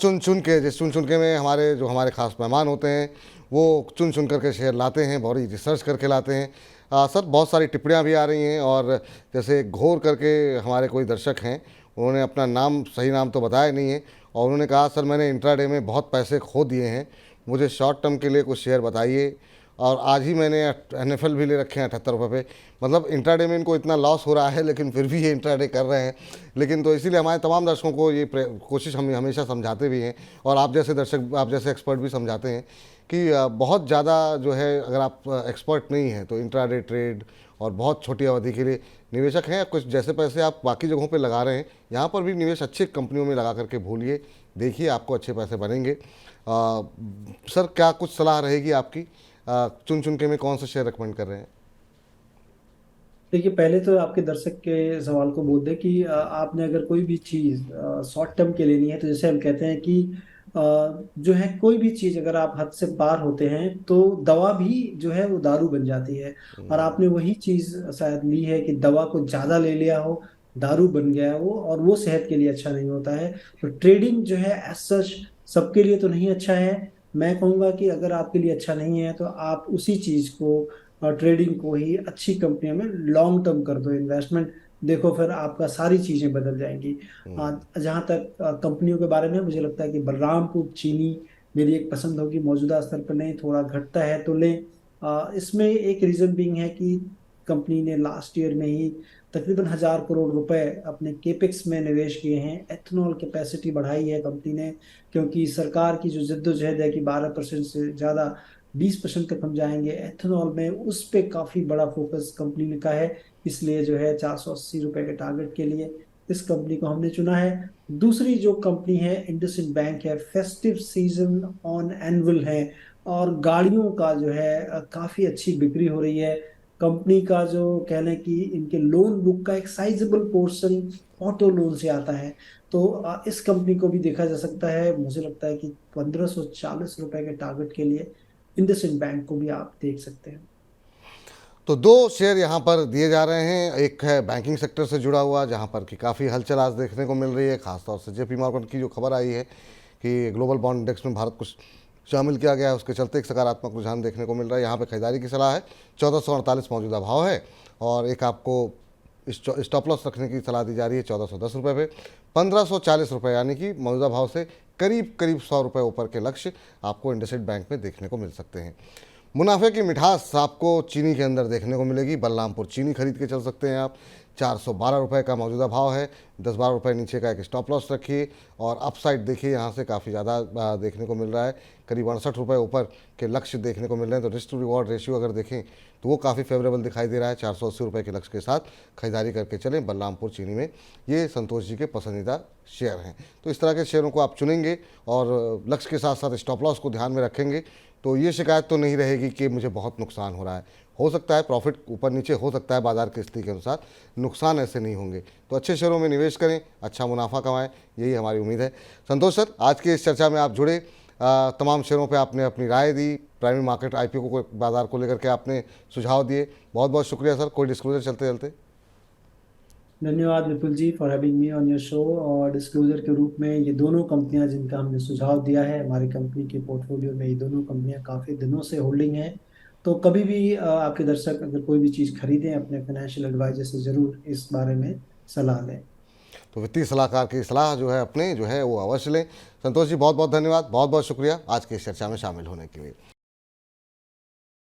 चुन चुन के, जिस चुन चुन के में हमारे खास मेहमान होते हैं वो चुन चुन करके शेयर लाते हैं, बड़ी रिसर्च करके लाते हैं। सर, बहुत सारी टिप्पणियाँ भी आ रही हैं, और जैसे घोर करके हमारे कोई दर्शक हैं, उन्होंने अपना नाम, सही नाम तो बताया नहीं है, और उन्होंने कहा सर मैंने इंट्राडे में बहुत पैसे खो दिए हैं, मुझे शॉर्ट टर्म के लिए कुछ शेयर बताइए। और आज ही मैंने NFL भी ले रखे हैं 78 रुपये पे। मतलब इंट्राडे में इनको इतना लॉस हो रहा है, लेकिन फिर भी ये इंट्राडे कर रहे हैं। लेकिन तो इसीलिए हमारे तमाम दर्शकों को ये कोशिश हम हमेशा समझाते भी हैं, और आप जैसे दर्शक, आप जैसे एक्सपर्ट भी समझाते हैं कि बहुत ज़्यादा जो है, अगर आप एक्सपर्ट नहीं हैं तो इंट्राडे ट्रेड और बहुत छोटी अवधि के लिए निवेशक हैं, कुछ जैसे पैसे आप बाकी जगहों पे लगा रहे हैं, यहाँ पर भी निवेश अच्छी कंपनियों में लगा करके भूलिए, देखिए आपको अच्छे पैसे बनेंगे। सर, क्या कुछ सलाह रहेगी आपकी? चुन चुन के में कौन सा शेयर रिकमेंड कर रहे हैं? देखिए, पहले तो आपके दर्शक के सवाल को बोल दें कि आपने अगर कोई भी चीज शॉर्ट टर्म के लेनी है, तो जैसे हम कहते हैं कि जो है कोई भी चीज अगर आप हद से पार होते हैं तो दवा भी जो है वो दारू बन जाती है। और आपने वही चीज शायद ली है कि दवा को ज्यादा ले लिया हो, दारू बन गया वो, और वो सेहत के लिए अच्छा नहीं होता है। तो ट्रेडिंग जो है एज सच सबके लिए तो नहीं अच्छा है। मैं कहूंगा कि अगर आपके लिए अच्छा नहीं है तो आप उसी चीज को, ट्रेडिंग को ही अच्छी कंपनियों में लॉन्ग टर्म कर दो इन्वेस्टमेंट। देखो फिर आपका सारी चीजें बदल जाएंगी। जहां तक कंपनियों के बारे में, मुझे लगता है कि बलरामपुर चीनी मेरी एक पसंद होगी। मौजूदा स्तर पर नहीं, थोड़ा घटता है तो लें। इसमें एक रीजन बीइंग है कि कंपनी ने लास्ट ईयर में ही तकरीबन 1,000 करोड़ रुपए अपने केपेक्स में निवेश किए हैं। एथेनॉल कैपेसिटी बढ़ाई है कंपनी ने, क्योंकि सरकार की जो जद्दोजहद है कि 12% से ज्यादा 20% तक हम जाएंगे एथेनॉल में, उस पे काफी बड़ा फोकस कंपनी ने का है। इसलिए जो है 480 रुपए के टारगेट के लिए इस कंपनी को हमने चुना है। दूसरी जो कंपनी है इंडसइंड बैंक है। फेस्टिव सीजन ऑन एनुअल है, और गाड़ियों का जो है काफी अच्छी बिक्री हो रही है। कंपनी का जो कह लें कि इनके लोन बुक का एक साइजेबल पोर्शन ऑटो लोन से आता है। तो इस कंपनी को भी देखा जा सकता है। मुझे लगता है कि 1,540 रुपए के टारगेट के लिए इंडसइंड बैंक को भी आप देख सकते हैं। तो दो शेयर यहाँ पर दिए जा रहे हैं, एक है बैंकिंग सेक्टर से जुड़ा हुआ, जहाँ पर कि काफ़ी हलचल आज देखने को मिल रही है, खासतौर से JP मॉर्गन की जो खबर आई है कि ग्लोबल बॉन्ड इंडेक्स में भारत को शामिल किया गया है, उसके चलते एक सकारात्मक रुझान देखने को मिल रहा है। यहाँ पे खरीदारी की सलाह है, 1448 मौजूदा भाव है, और एक आपको स्टॉप लॉस रखने की सलाह दी जा रही है 1410 रुपये पे। 1540 रुपये यानी कि मौजूदा भाव से करीब करीब 100 रुपये ऊपर के लक्ष्य आपको इंडसइंड बैंक में देखने को मिल सकते हैं। मुनाफे की मिठास आपको चीनी के अंदर देखने को मिलेगी। बलरामपुर चीनी खरीद के चल सकते हैं आप। 412 रुपये का मौजूदा भाव है, 10-12 रुपये नीचे का एक स्टॉप लॉस रखिए, और अपसाइड देखिए यहाँ से काफ़ी ज़्यादा देखने को मिल रहा है, करीब 68 रुपये ऊपर के लक्ष्य देखने को मिल रहे हैं। तो रिस्क टू रिवॉर्ड रेशियो अगर देखें तो वो काफ़ी फेवरेबल दिखाई दे रहा है। 480 रुपये के लक्ष्य के साथ खरीदारी करके चलें बलरामपुर चीनी में। ये संतोष जी के पसंदीदा शेयर हैं। तो इस तरह के शेयरों को आप चुनेंगे और लक्ष्य के साथ साथ स्टॉप लॉस को ध्यान में रखेंगे तो ये शिकायत तो नहीं रहेगी कि मुझे बहुत नुकसान हो रहा है। हो सकता है प्रॉफिट ऊपर नीचे हो सकता है बाजार की स्थिति के अनुसार, नुकसान ऐसे नहीं होंगे। तो अच्छे शेयरों में निवेश करें, अच्छा मुनाफा कमाएं, यही हमारी उम्मीद है। संतोष सर, आज की इस चर्चा में आप जुड़े, तमाम शेयरों पे आपने अपनी राय दी, प्राइमरी मार्केट IPO को बाजार को लेकर के आपने सुझाव दिए, बहुत बहुत शुक्रिया सर। कोई डिस्क्लोजर चलते चलते? धन्यवाद Vipul ji for having me on your show. और डिस्क्लोजर के रूप में, ये दोनों कंपनियां जिनका हमने सुझाव दिया है, हमारी कंपनी के पोर्टफोलियो में ये दोनों कंपनियां काफ़ी दिनों से होल्डिंग हैं। तो कभी भी आपके दर्शक अगर कोई भी चीज़ खरीदें, अपने फाइनेंशियल एडवाइजर से ज़रूर इस बारे में सलाह लें। तो वित्तीय सलाहकार की सलाह जो है अपने जो है वो अवश्य लें। संतोष जी, बहुत बहुत धन्यवाद, बहुत बहुत शुक्रिया आज की इस चर्चा में शामिल होने के लिए।